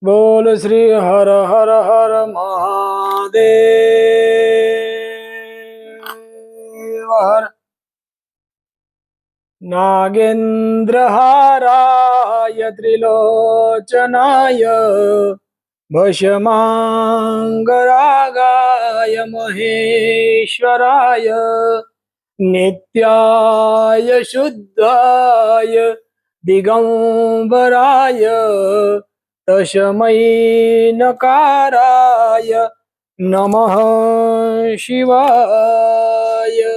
બોલ શ્રી હર હર હર મહાદેવ હર. નાગેન્દ્રહારાય ત્રિલોચનાય ભસ્માંગરાગાય મહેશ્વરાય નિત્યાય શુદ્ધાય દિગંબરાય તસ્મૈ નકારાય નમઃ શિવાય.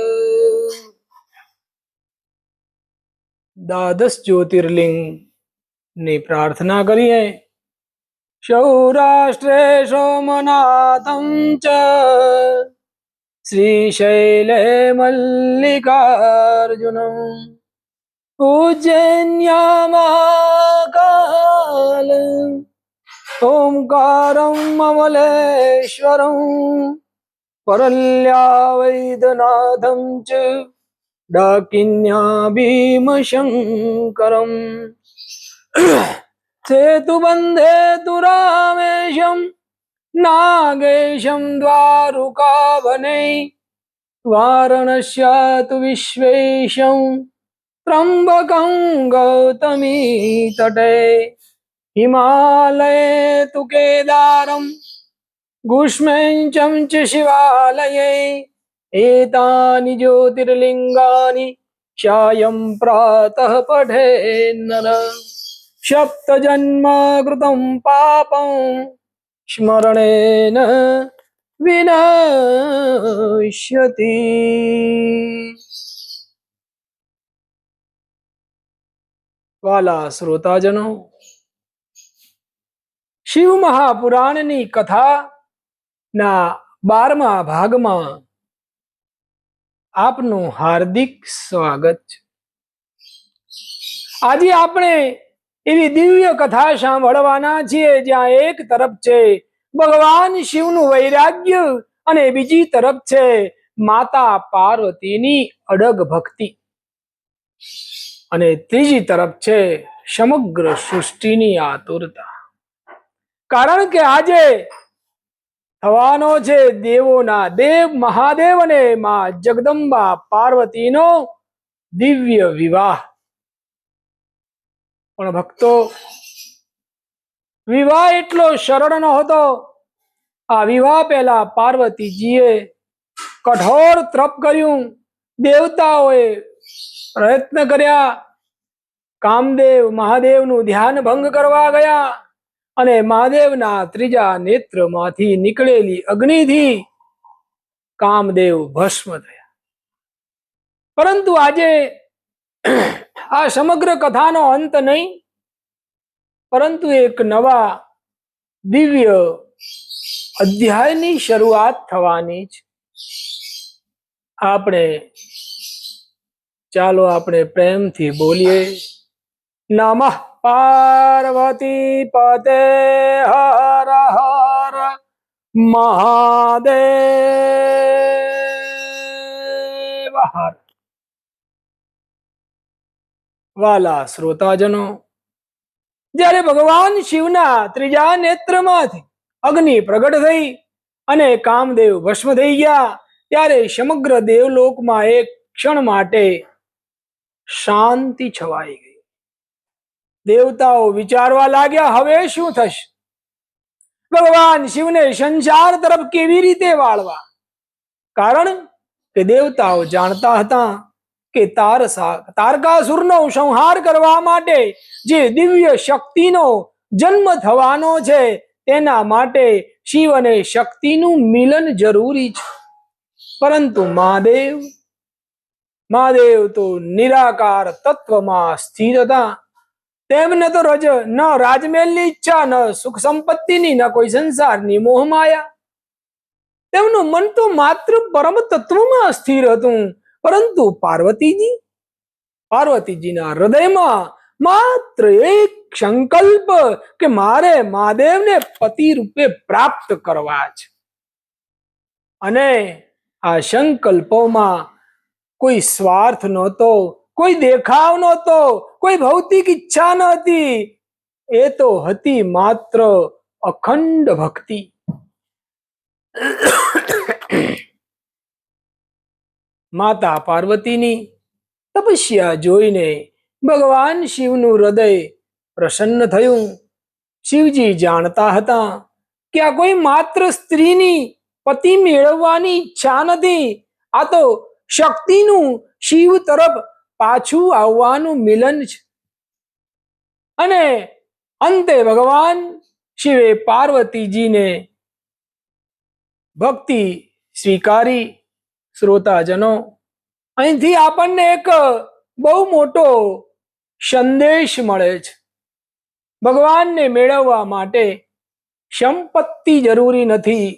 દ્વાદશ જ્યોતિર્લિંગ ની પ્રાર્થના કરીએ. સૌરાષ્ટ્રે સોમનાથં ચ શ્રીશૈલે મલ્લિકાર્જુનમ ઉજ્જૈન્યા મહાકાલ ઓમકારમ અમલેશ્વરમ પરલ્યા વૈદ્યનાથમ ચ ડાકિન્યા ભીમશંકરમ સેતુબંધે તુ રામેશમ નાગેશમ દ્વારુકાવને વારાણસ્યા તુ વિશ્વેશમ ત્રંબકં ગૌતમી તટે હિમાલયે તુ કેદારમ ગુષ્મેંચમ ચ શિવાલયે એતાની જ્યોતિર્લિંગાની ચાયં પ્રાતઃ પઠે નર સપ્ત જન્મ કૃતં પાપં સ્મરણેન વિનશ્યતિ. વાલા શ્રોતાજનો, શિવ મહાપુરાણની કથા ના 12મા ભાગમાં આપનું હાર્દિક સ્વાગત છે. આજે આપણે એવી દિવ્ય કથા સાંભળવાના છીએ જ્યાં એક તરફ છે ભગવાન શિવનું વૈરાગ્ય અને બીજી તરફ છે માતા પાર્વતીની અડગ ભક્તિ અને ત્રીજી તરફ છે સમગ્ર સૃષ્ટિની આતુરતા. કારણ કે આજે થવાનો છે દેવોના દેવ મહાદેવ અને માં જગદંબા પાર્વતીનો દિવ્ય વિવાહ. પણ ભક્તો, વિવાહ એટલો સરળ નહોતો. આ વિવાહ પહેલા પાર્વતીજીએ કઠોર તપ કર્યું. દેવતાઓએ પ્રયત્ન કર્યા. કામદેવ મહાદેવનું ધ્યાન ભંગ કરવા ગયા અને મહાદેવના ત્રીજા નેત્રમાંથી નીકળેલી અગ્નિથી કામદેવ ભસ્મ થયા. પરંતુ આજે આ સમગ્ર કથાનો અંત નહીં, પરંતુ એક નવા દિવ્ય અધ્યાયની શરૂઆત થવાની છે. આપણે પ્રેમથી બોલીએ, નમઃ પાર્વતી પતે હર હર મહાદેવ હર. વાલા શ્રોતાજનો, જ્યારે ભગવાન શિવના ત્રીજા નેત્રમાંથી અગ્નિ પ્રગટ થઈ અને કામદેવ ભસ્મ થઈ ગયા, ત્યારે સમગ્ર દેવલોકમાં એક ક્ષણ માટે શાંતિ છવાઈ ગઈ. દેવતાઓ વિચારવા લાગ્યા, હવે શું થશે? ભગવાન શિવને સંસાર તરફ કેવી રીતે વાળવા? કારણ કે દેવતાઓ જાણતા હતા કે તારકાસુરનો સંહાર કરવા માટે જે દિવ્ય શક્તિનો જન્મ થવાનો છે, તેના માટે શિવ અને શક્તિનું મિલન જરૂરી છે. પરંતુ મહાદેવ તો નિરાકાર તત્વમાં સ્થિર હતા. તેમને તો ન રાજમહેલની ઈચ્છા, ન સુખ સંપત્તિની, ન કોઈ સંસારની મોહમાયા. તેમનું મન તો માત્ર પરમ તત્વમાં સ્થિર હતું. પરંતુ પાર્વતીજીના હૃદયમાં માત્ર એક સંકલ્પ કે મારે મહાદેવને પતિ રૂપે પ્રાપ્ત કરવા છે. અને આ સંકલ્પોમાં કોઈ સ્વાર્થ નહોતો, કોઈ દેખાવ નહોતો, કોઈ ભૌતિક ઈચ્છા નહોતી. એ તો હતી માત્ર અખંડ ભક્તિ. માતા પાર્વતીની તપસ્યા જોઈને ભગવાન શિવનું હૃદય પ્રસન્ન થયું. શિવજી જાણતા હતા કે આ કોઈ માત્ર સ્ત્રીની પતિ મેળવવાની ઈચ્છા નથી, આ તો શક્તિનું શિવ તરફ પાછું આવવાનું મિલન છે. અને અંતે ભગવાન શિવે પાર્વતીજીને ભક્તિ સ્વીકારી. શ્રોતાજનો, અહીંથી આપણને એક બહુ મોટો સંદેશ મળે છે. ભગવાનને મેળવવા માટે સંપત્તિ જરૂરી નથી,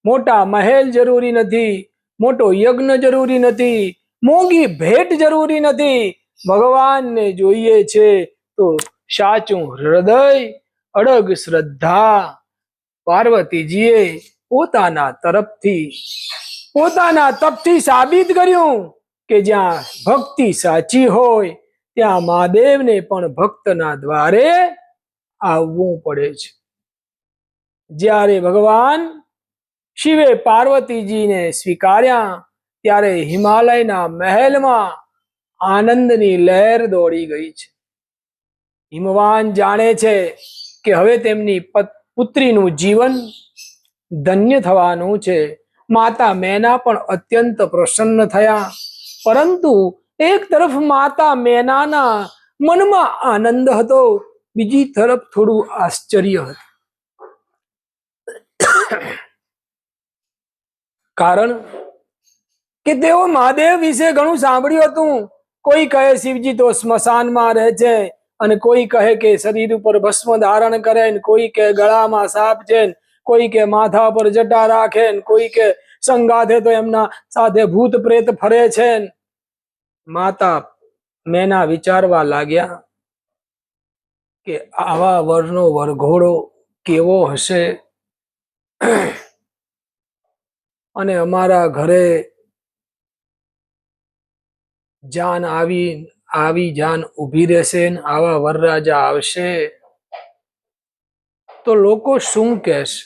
મોટા મહેલ જરૂરી નથી, મોટો યજ્ઞ જરૂરી નથી, મોંઘી ભેટ જરૂરી નથી. ભગવાનને જોઈએ છે તો સાચું હૃદય, અડગ શ્રદ્ધા. પાર્વતીજીએ પોતાના તપથી સાબિત કર્યું કે જ્યાં ભક્તિ સાચી હોય ત્યાં મહાદેવને પણ ભક્તના દ્વારે આવવું પડે છે. જ્યારે ભગવાન શિવે પાર્વતીજીને સ્વીકાર્યા ત્યારે હિમાલયના મહેલમાં આનંદની લહેર દોડી ગઈ છે. હિમવાન જાણે છે કે હવે તેમની પુત્રીનું જીવન ધન્ય થવાનું છે. માતા મેના પણ અત્યંત પ્રસન્ન થયા. પરંતુ એક તરફ માતા મેનાના મનમાં આનંદ હતો, બીજી તરફ થોડું આશ્ચર્ય હતું. કારણ કે તેઓ મહાદેવ વિશે ઘણું સાંભળ્યું હતું. કોઈ કહે શિવજી તો સ્મશાનમાં રહે છે, અને કોઈ કહે કે શરીર ઉપર ભસ્મ ધારણ કરે, કોઈ કે ગળામાં સાપ છે, કોઈ કે માથા પર જટા રાખે, કોઈ કે સંગાથે તો એમના સાથે ભૂત પ્રેત ફરે છે. માતા મેના વિચારવા લાગ્યા કે આવા વરનો વરઘોડો કેવો હશે, અને અમારા ઘરે જાન આવી જાન ઊભી રહેશે, આવા વરરાજા આવશે તો લોકો શું કહેશે?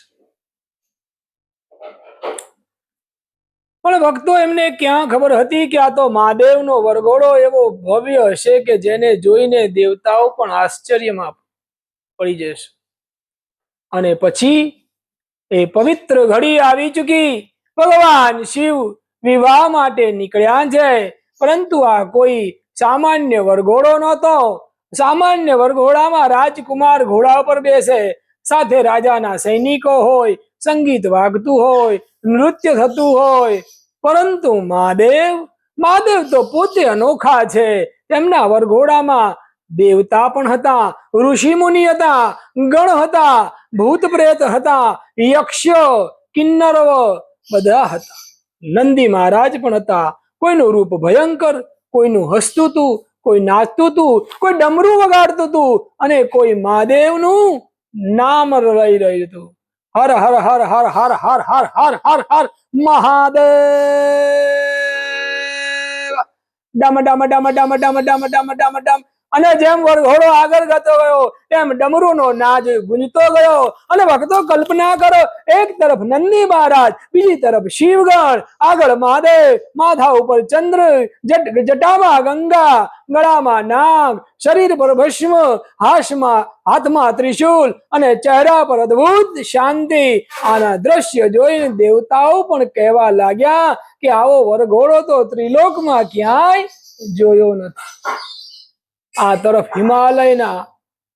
પણ ભક્તો, એમને ક્યાં ખબર હતી કે આ તો મહાદેવનો વરઘોડો એવો ભવ્ય હશે કે જેને જોઈને દેવતાઓ પણ આશ્ચર્યમાં પડી જશે. અને પછી એ પવિત્ર ઘડી આવી ચૂકી. ભગવાન શિવ વિવાહ માટે નીકળ્યા છે, પરંતુ આ કોઈ સામાન્ય વરઘોડો નહોતો. સામાન્ય વરઘોડામાં રાજકુમાર ઘોડા પર બેસે, સાથે રાજાના સૈનિકો હોય, સંગીત વાગતું હોય, નૃત્ય થતું હોય. પરંતુ મહાદેવ તો પોતે અનોખા છે. તેમના વરઘોડામાં દેવતા પણ હતા, ઋષિ મુનિ હતા, ગણ હતા, ભૂત પ્રેત હતા, યક્ષ, કિન્નરવ બધા હતા. નંદી મહારાજ પણ હતા. કોઈનું રૂપ ભયંકર, કોઈનું હસતું હતું, કોઈ નાચતું હતું, કોઈ ડમરું વગાડતું હતું, અને કોઈ મહાદેવનું નામ લઈ રહ્યું હતું. હર હર હર હર હર હર હર હર હર હર મહાદેવ. ડમ ડમ ડમ ડમ ડમ ડમ ડમ ડમ ડમ. અને જેમ વરઘોડો આગળ જતો ગયો તેમ ડમરૂનો નાદ ગુંજતો ગયો. અને ભક્તો, કલ્પના કરો, એક તરફ નંદી મહારાજ, બીજી તરફ શિવગણ, આગળ મહાદેવ, માથા ઉપર ચંદ્ર, જટામાં ગંગા, ગળામાં નાગ, શરીર પર ભસ્મ, હાથમાં ત્રિશૂલ, અને ચહેરા પર અદ્ભુત શાંતિ. આના દ્રશ્ય જોઈને દેવતાઓ પણ કહેવા લાગ્યા કે આવો વરઘોડો તો ત્રિલોકમાં ક્યાંય જોયો નથી. આ તરફ હિમાલયના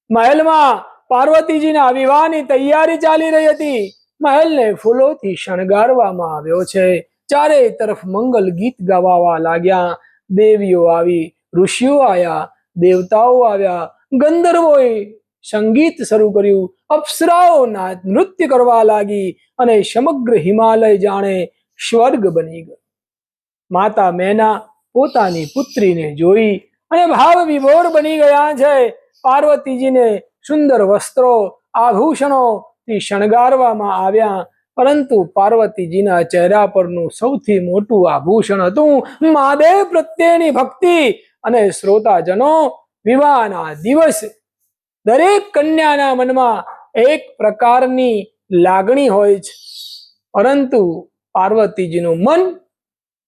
મહેલમાં પાર્વતીજીના વિવાહની તૈયારી ચાલી રહી હતી. મહેલને ફૂલોથી શણગારવામાં આવ્યો છે. ચારે તરફ મંગલ ગીત ગાવા લાગ્યા. દેવીઓ આવી, ઋષિઓ આવ્યા, દેવતાઓ આવ્યા, ગંધર્વોએ સંગીત શરૂ કર્યું, અપ્સરાઓ નૃત્ય કરવા લાગી, અને સમગ્ર હિમાલય જાણે સ્વર્ગ બની ગયો. માતા મેના પોતાની પુત્રીને જોઈ અને ભાવ વિભોર બની ગયા છે. પાર્વતીજીને સુંદર વસ્ત્રો, આભૂષણો થી શણગારવામાં આવ્યા, પરંતુ પાર્વતીજીના ચહેરા પરનું સૌથી મોટું આભૂષણ હતું મહાદેવ પ્રત્યેની ભક્તિ. અને શ્રોતાજનો, વિવાહના દિવસે દરેક કન્યાના મનમાં એક પ્રકારની લાગણી હોય છે, પરંતુ પાર્વતીજીનું મન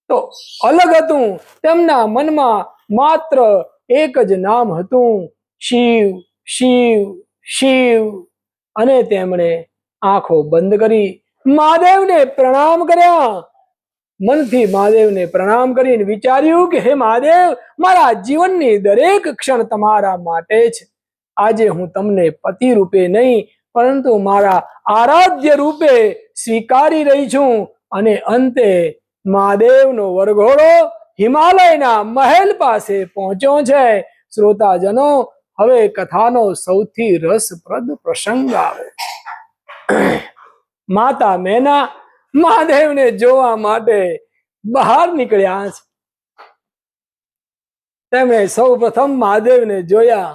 તો અલગ હતું. તેમના મનમાં માત્ર એક જ નામ હતું, શિવ શિવ શિવ. અને તેમણે આંખો બંધ કરી મહાદેવને પ્રણામ કર્યા. મનથી મહાદેવને પ્રણામ કરીને વિચાર્યું કે હે મહાદેવ, મારા જીવનની દરેક ક્ષણ તમારા માટે છે. આજે હું તમને પતિ રૂપે નહીં, પરંતુ મારા આરાધ્ય રૂપે સ્વીકારી રહી છું. અને અંતે મહાદેવનો વરઘોડો હિમાલયના મહેલ પાસે પહોંચ્યો છે. શ્રોતાજનો, હવે કથાનો સૌથી રસપ્રદ પ્રસંગ આવે. માતા મેના મહાદેવને જોવા માટે બહાર નીકળ્યા છે. તેમણે સૌ પ્રથમ મહાદેવને જોયા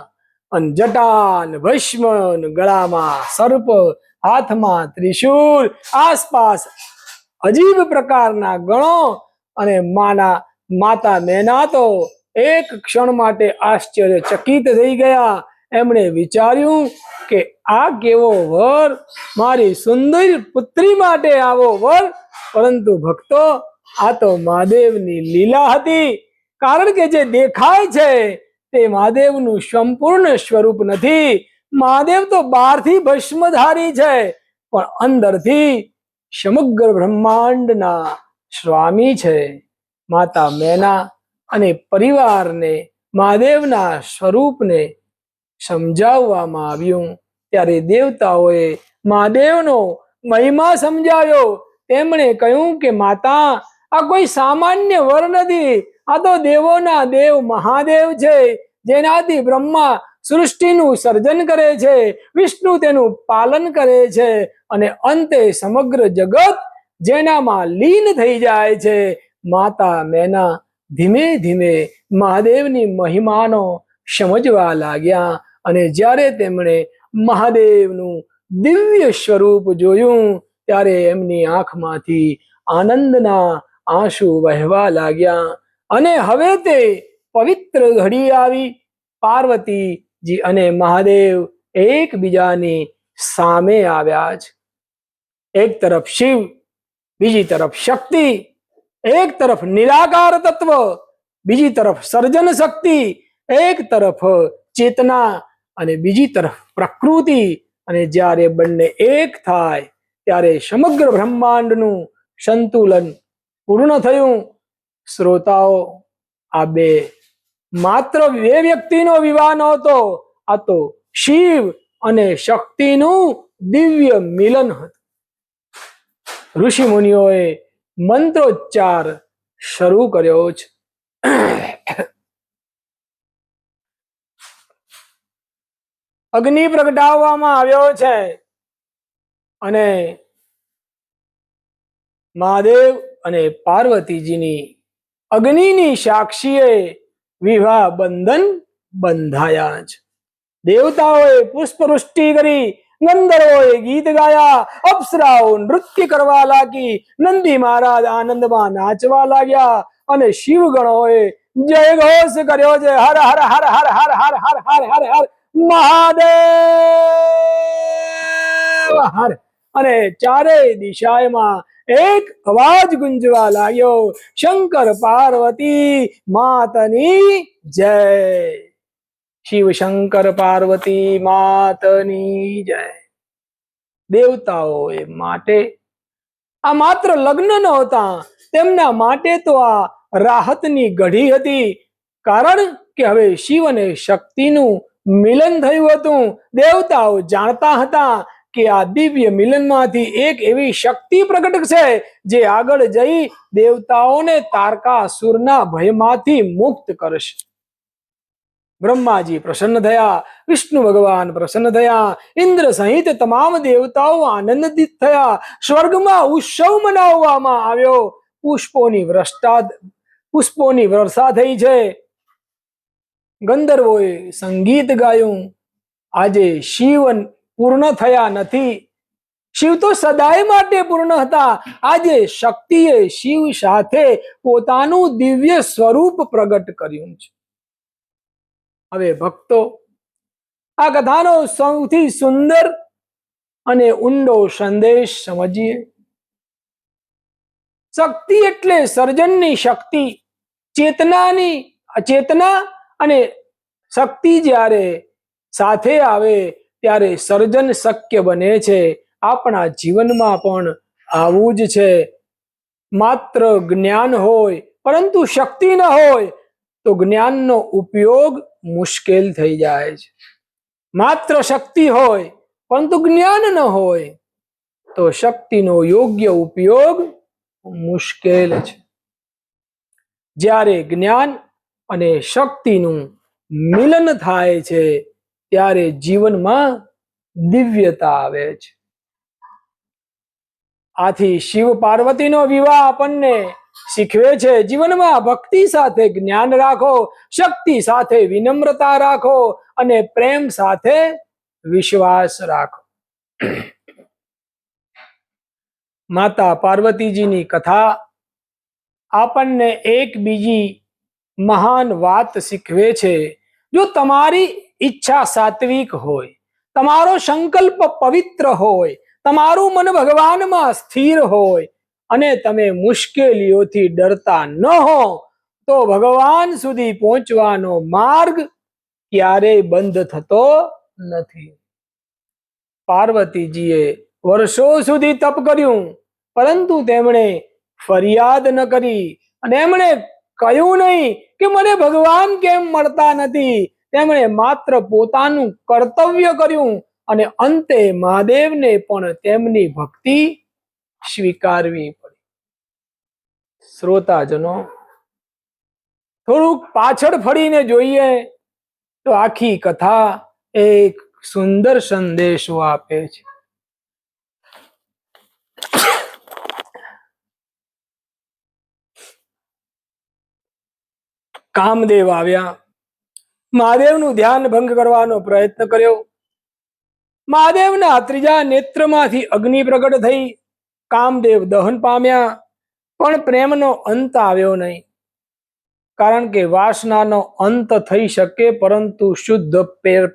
અને જટાન ભસ્મ, ગળામાં સર્પ, હાથમાં ત્રિશૂળ, આસપાસ અજીબ પ્રકારના ગણો. અને માતા મેના તો એક ક્ષણ માટે આશ્ચર્યચકિત થઈ ગયા. એમણે વિચાર્યું કે આ કેવો વર, મારી સુંદર પુત્રી માટે આવો વર. પરંતુ ભક્તો, આ તો મહાદેવની લીલા હતી. કારણ કે જે દેખાય છે તે મહાદેવનું સંપૂર્ણ સ્વરૂપ નથી. મહાદેવ તો બહારથી ભસ્મધારી છે, પણ અંદરથી સમગ્ર બ્રહ્માંડના સ્વામી છે. માતા મેના અને પરિવારને મહાદેવના સ્વરૂપને સમજાવવામાં આવ્યું. ત્યારે દેવતાઓએ મહાદેવનો મહિમા સમજાવ્યો. તેમણે કહ્યું કે માતા, આ કોઈ સામાન્ય વર નથી. આ તો દેવોના દેવ મહાદેવ છે, જેનાથી બ્રહ્મા સૃષ્ટિનું સર્જન કરે છે, વિષ્ણુ તેનું પાલન કરે છે, અને અંતે સમગ્ર જગત જેનામાં લીન થઈ જાય છે. માતા મેના ધીમે ધીમે મહાદેવની મહિમાનો સમજવા લાગ્યા. અને જ્યારે તેમણે મહાદેવનું દિવ્ય સ્વરૂપ જોયું, ત્યારે એમની આંખમાંથી આનંદના આંસુ વહેવા લાગ્યા. અને હવે તે પવિત્ર ઘડી આવી. પાર્વતીજી અને મહાદેવ એકબીજાની સામે આવ્યા છે. એક તરફ શિવ, બીજી તરફ શક્તિ. એક તરફ નિરાકાર તત્વ, બીજી તરફ સર્જન શક્તિ. એક તરફ ચેતના અને બીજી તરફ પ્રકૃતિ. અને જ્યારે બંને એક થાય ત્યારે સમગ્ર બ્રહ્માંડનું સંતુલન પૂર્ણ થયું. શ્રોતાઓ, આ માત્ર બે વ્યક્તિનો વિવાહ નહોતો, આ તો શિવ અને શક્તિનું દિવ્ય મિલન હતું. ઋષિ મુનિઓએ મંત્રોચ્ચાર શરૂ કર્યો છે. અગ્નિ પ્રગટાવવામાં આવ્યો છે અને મહાદેવ અને પાર્વતીજીની અગ્નિની સાક્ષીએ વિવાહ બંધન બંધાયા છે. દેવતાઓએ પુષ્પવૃષ્ટિ કરી, ગંધર્વોએ ગીત ગાયા, અપ્સરાઓ નૃત્ય કરવા લાગી, નંદી મહારાજ આનંદમાં નાચવા લાગ્યા, અને શિવગણોએ જયઘોષ કર્યો છે, હર હર હર હર હર હર હર હર હર હર મહાદેવ હર. અને ચારેય દિશામાં એક અવાજ ગુંજવા લાગ્યો, શંકર પાર્વતી માતની જય. શિવ શંકર પાર્વતી માતની જય. દેવતાઓ માટે આ માત્ર લગ્ન નહોતા, તેમના માટે તો આ રાહતની ઘડી હતી. કારણ કે હવે શિવ અને શક્તિનું મિલન થયું હતું. દેવતાઓ જાણતા હતા કે આ દિવ્ય મિલનમાંથી એક એવી શક્તિ પ્રગટ છે જે આગળ જઈ દેવતાઓને તારકાસુરના ભયમાંથી મુક્ત કરશે. બ્રહ્માજી પ્રસન્ન થયા, વિષ્ણુ ભગવાન પ્રસન્ન થયા, ઇન્દ્ર સહિત તમામ દેવતાઓ આનંદિત થયા. સ્વર્ગમાં ઉત્સવ મનાવવામાં આવ્યો. પુષ્પોની વર્ષા થઈ છે. ગંધર્વોએ સંગીત ગાયું. આજે શિવ પૂર્ણ થયા નથી. શિવ તો સદાય માટે પૂર્ણ હતા. આજે શક્તિએ શિવ સાથે પોતાનું દિવ્ય સ્વરૂપ પ્રગટ કર્યું છે. હવે ભક્તો, આ કથાનો સૌથી સુંદર અને ઊંડો સંદેશ સમજીએ. શક્તિ એટલે સર્જનની શક્તિ. ચેતના અને શક્તિ જ્યારે સાથે આવે ત્યારે સર્જન શક્ય બને છે. આપણા જીવનમાં પણ આવું જ છે. માત્ર જ્ઞાન હોય પરંતુ શક્તિ ન હોય તો જ્ઞાનનો ઉપયોગ મુશ્કેલ થઈ જાય છે. માત્ર શક્તિ હોય પરંતુ જ્ઞાન ન હોય તો શક્તિનો યોગ્ય ઉપયોગ મુશ્કેલ છે. જ્યારે જ્ઞાન અને શક્તિનું મિલન થાય છે ત્યારે જીવનમાં દિવ્યતા આવે છે. આથી શિવ પાર્વતીનો વિવાહ આપણને શીખવે છે જીવનમાં ભક્તિ સાથે જ્ઞાન રાખો, શક્તિ સાથે વિનમ્રતા રાખો અને પ્રેમ સાથે વિશ્વાસ રાખો. માતા પાર્વતીજીની કથા આપણને એક બીજી મહાન વાત શીખવે છે. જો તમારી ઈચ્છા સાત્વિક હોય, તમારો સંકલ્પ પવિત્ર હોય, તમારું મન ભગવાનમાં સ્થિર હોય અને તમે મુશ્કેલીઓથી ડરતા ન હો તો ભગવાન સુધી પહોંચવાનો માર્ગ ક્યારેય બંધ થતો નથી. પાર્વતીજીએ વર્ષો સુધી તપ કર્યું પરંતુ તેમણે ફરિયાદ ન કરી અને એમણે કહ્યું નહીં કે મને ભગવાન કેમ મળતા નથી. તેમણે માત્ર પોતાનું કર્તવ્ય કર્યું અને અંતે મહાદેવને પણ તેમની ભક્તિ સ્વીકારવી પડી. શ્રોતાજનો, થોડુંક પાછળ ફરીને જોઈએ તો આખી કથા એક સુંદર સંદેશો આપે છે. કામદેવ આવ્યા, મહાદેવનું ધ્યાન ભંગ કરવાનો પ્રયત્ન કર્યો. મહાદેવના ત્રીજા નેત્રમાંથી અગ્નિ પ્રગટ થઈ. કામદેવ દહન પામ્યા પણ પ્રેમનો અંત આવ્યો નહીં. કારણ કે વાસનાનો અંત થઈ શકે પરંતુ શુદ્ધ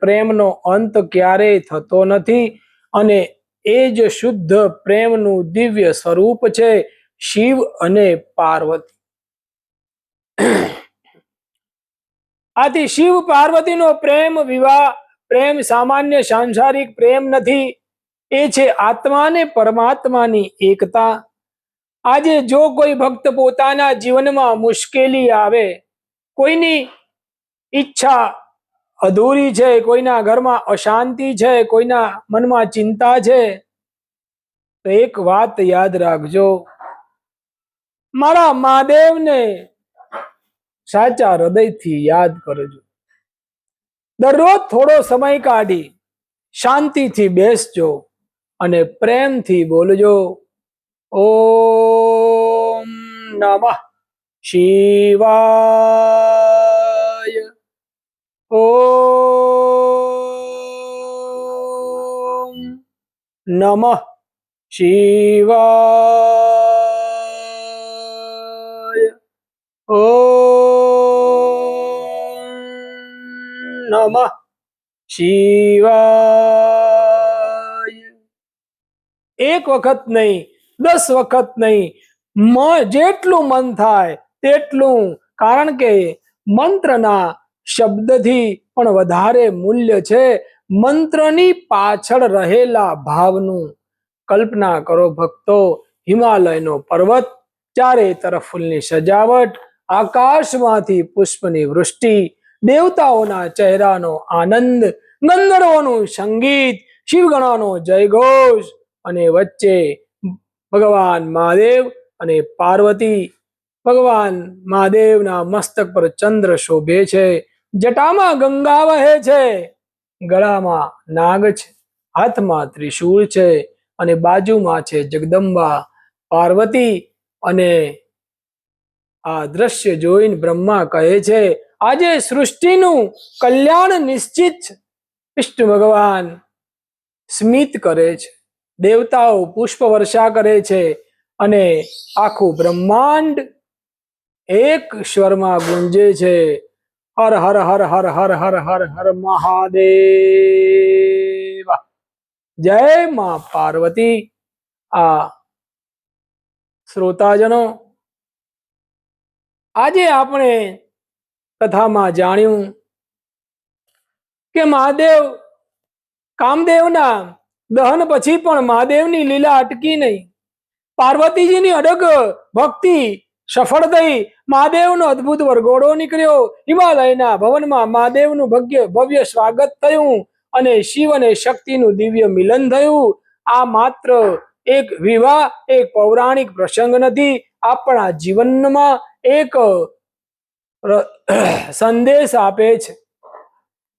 પ્રેમનો અંત ક્યારેય થતો નથી અને એ જ શુદ્ધ પ્રેમનું દિવ્ય સ્વરૂપ છે શિવ અને પાર્વતી. આથી શિવ પાર્વતીનો પ્રેમ સામાન્ય સાંસારિક પ્રેમ નથી. એ છે આત્મા અને પરમાત્માની એકતા. આજે જો કોઈ ભક્ત પોતાના જીવનમાં મુશ્કેલી આવે, કોઈની ઈચ્છા અધૂરી છે, કોઈના ઘરમાં અશાંતિ છે, કોઈના મનમાં ચિંતા છે, તો એક વાત યાદ રાખજો, મારા મહાદેવને સાચા હૃદયથી યાદ કરજો. દરરોજ થોડો સમય કાઢી શાંતિથી બેસજો અને પ્રેમથી બોલજો, ઓમ નમઃ શિવાય, ઓમ નમઃ શિવાય, ઓમ નમઃ શિવાય. એક વખત નહીં, 10 વખત નહીં, જેટલું મન થાય તેટલું. કારણ કે મંત્રના શબ્દથી પણ વધારે મૂલ્ય છે મંત્રની પાછળ રહેલા ભાવનું. કલ્પના કરો ભક્તો, હિમાલયનો પર્વત, ચારે તરફ ફૂલની સજાવટ, આકાશમાંથી પુષ્પની વૃષ્ટિ, દેવતાઓના ચહેરાનો આનંદ, ગંધર્વોનું સંગીત, શિવગણોનો જયઘોષ અને વચ્ચે ભગવાન મહાદેવ અને પાર્વતી. ભગવાન મહાદેવના મસ્તક પર ચંદ્ર શોભે છે, જટામાં ગંગા વહે છે, ગળામાં નાગ છે, હાથમાં ત્રિશૂળ છે અને બાજુમાં છે જગદંબા પાર્વતી. અને આ દ્રશ્ય જોઈને બ્રહ્મા કહે છે આજે સૃષ્ટિનું કલ્યાણ નિશ્ચિત છે. વિષ્ણુ ભગવાન સ્મિત કરે છે, દેવતાઓ પુષ્પ વર્ષા કરે છે અને આખું બ્રહ્માંડ એક સ્વરમાં ગુંજે છે. હર હર હર હર હર હર હર હર મહાદેવ. જય માં પાર્વતી. આ શ્રોતાજનો, આજે આપણે કથામાં જાણ્યું કે મહાદેવ કામદેવના દહન પછી પણ મહાદેવની લીલા અટકી નહીં. પાર્વતીજીની અડગ ભક્તિ સફળ થઈ. મહાદેવનો અદ્ભુત વરઘોડો નીકળ્યો. હિમાલયના ભવનમાં મહાદેવનું ભવ્ય સ્વાગત થયું અને શિવ અને શક્તિનું દિવ્ય મિલન થયું. આ માત્ર એક વિવાહ, એક પૌરાણિક પ્રસંગ નથી, આપણા જીવનમાં એક સંદેશ આપે છે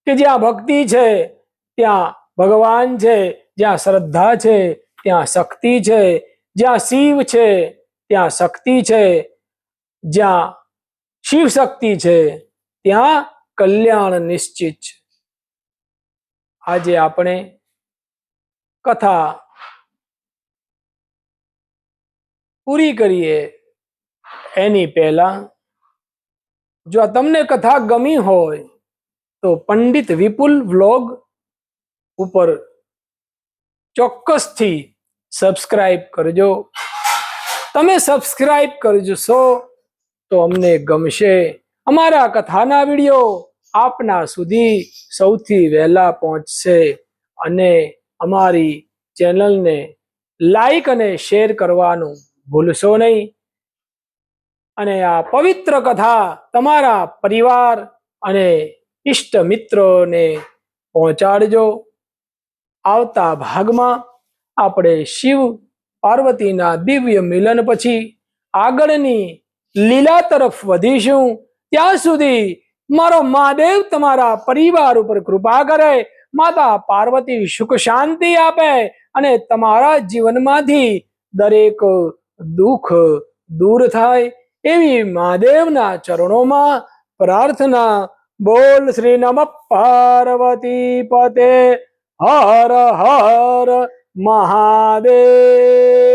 કે જ્યાં ભક્તિ છે ત્યાં ભગવાન છે, જ્યાં શ્રદ્ધા છે ત્યાં શક્તિ છે, જ્યાં શિવ છે ત્યાં શક્તિ છે, જ્યાં શિવ શક્તિ છે ત્યાં કલ્યાણ નિશ્ચિત છે. આજે આપણે કથા પૂરી કરીએ એની પહેલા, જો તમને કથા ગમી હોય તો પંડિત વિપુલ વ્લોગ ઉપર ચોક્કસથી સબસ્ક્રાઇબ કરજો. તમે સબસ્ક્રાઇબ કરજો તો અમને ગમશે. અમારા કથાના વિડીયો આપના સુધી સૌથી વહેલા પહોંચશે અને અમારી ચેનલને લાઈક અને શેર કરવાનું ભૂલશો નહીં. અને આ પવિત્ર કથા તમારા પરિવાર અને ઇષ્ટ મિત્રોને પહોંચાડજો. આવતા ભાગમાં આપણે શિવ પાર્વતીના દિવ્ય મિલન પછી આગળની લીલા તરફ વધીશું. ત્યાં સુધી મારો મહાદેવ તમારા પરિવાર ઉપર કૃપા કરે, માતા પાર્વતી સુખ શાંતિ આપે અને તમારા જીવનમાંથી દરેક દુઃખ દૂર થાય એવી મહાદેવના ચરણોમાં પ્રાર્થના. બોલ શ્રી નમ પાર્વતી પતે. હર હર મહાદેવ.